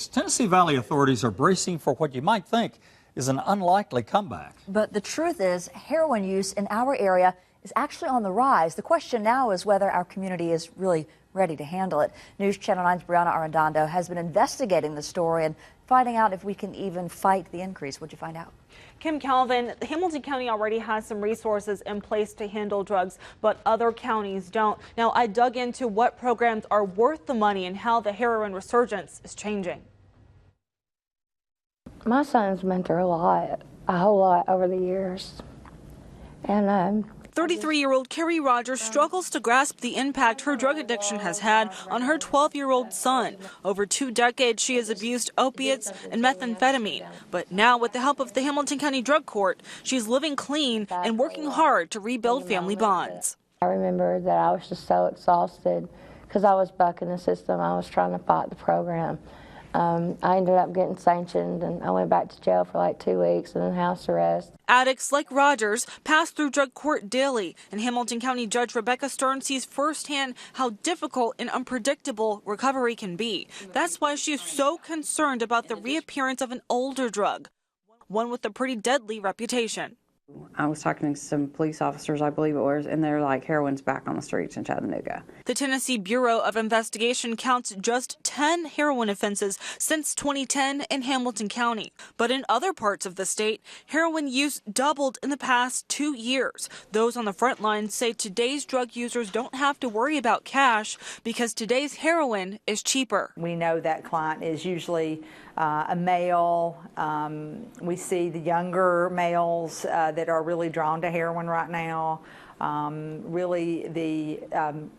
6. Tennessee Valley authorities are bracing for what you might think is an unlikely comeback. But the truth is, heroin use in our area is actually on the rise. The question now is whether our community is really ready to handle it. News Channel 9's Briona Arradondo has been investigating the story and finding out if we can even fight the increase. What'd you find out? Kim Calvin, Hamilton County already has some resources in place to handle drugs, but other counties don't. Now, I dug into what programs are worth the money and how the heroin resurgence is changing. My son's been through a whole lot over the years. And 33-year-old Kerrie Rogers struggles to grasp the impact her drug addiction has had on her 12-year-old son. Over 2 decades, she has abused opiates and methamphetamine. But now, with the help of the Hamilton County Drug Court, she's living clean and working hard to rebuild family bonds. I remember that I was just so exhausted because I was bucking the system. I was trying to fight the program. I ended up getting sanctioned, and I went back to jail for like 2 weeks and then house arrest. Addicts like Rogers pass through drug court daily, and Hamilton County Judge Rebecca Stern sees firsthand how difficult and unpredictable recovery can be. That's why she is so concerned about the reappearance of an older drug, one with a pretty deadly reputation. I was talking to some police officers, I believe it was, and they're like, heroin's back on the streets in Chattanooga. The Tennessee Bureau of Investigation counts just 10 heroin offenses since 2010 in Hamilton County. But in other parts of the state, heroin use doubled in the past 2 years. Those on the front lines say today's drug users don't have to worry about cash because today's heroin is cheaper. We know that client is usually a male. We see the younger males that are really drawn to heroin right now. Really the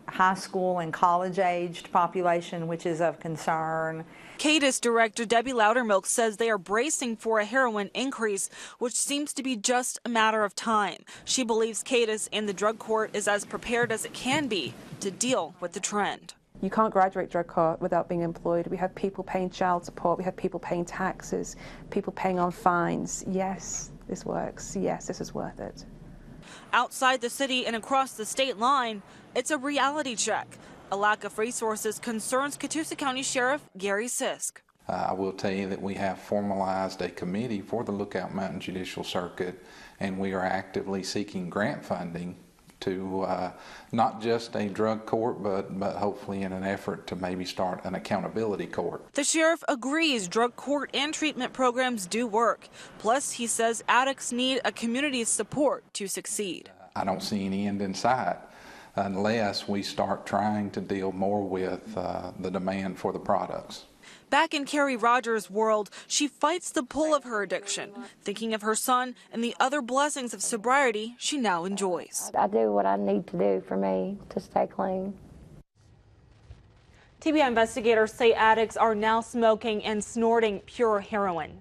high school and college-aged population, which is of concern. CADIS Director Debbie Loudermilk says they are bracing for a heroin increase, which seems to be just a matter of time. She believes CADIS and the drug court is as prepared as it can be to deal with the trend. You can't graduate drug court without being employed. We have people paying child support. We have people paying taxes, people paying on fines. Yes, this works. Yes, this is worth it. Outside the city and across the state line, it's a reality check. A lack of resources concerns Catoosa County Sheriff Gary Sisk. I will tell you that we have formalized a committee for the Lookout Mountain Judicial Circuit, and we are actively seeking grant funding to not just a drug court, but hopefully in an effort to maybe start an accountability court. The sheriff agrees drug court and treatment programs do work. Plus, he says addicts need a community's support to succeed. I don't see any end in sight unless we start trying to deal more with the demand for the products. Back in Kerrie Rogers' world, she fights the pull of her addiction, thinking of her son and the other blessings of sobriety she now enjoys. I do what I need to do for me to stay clean. TBI investigators say addicts are now smoking and snorting pure heroin.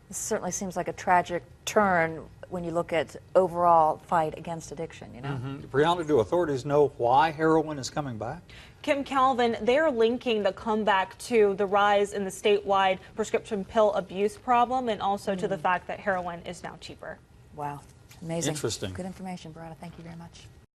This certainly seems like a tragic turn when you look at overall fight against addiction, you know. Briona, do authorities know why heroin is coming back? Kim Calvin, they're linking the comeback to the rise in the statewide prescription pill abuse problem and also to the fact that heroin is now cheaper. Wow, amazing. Interesting. Good information, Briona. Thank you very much.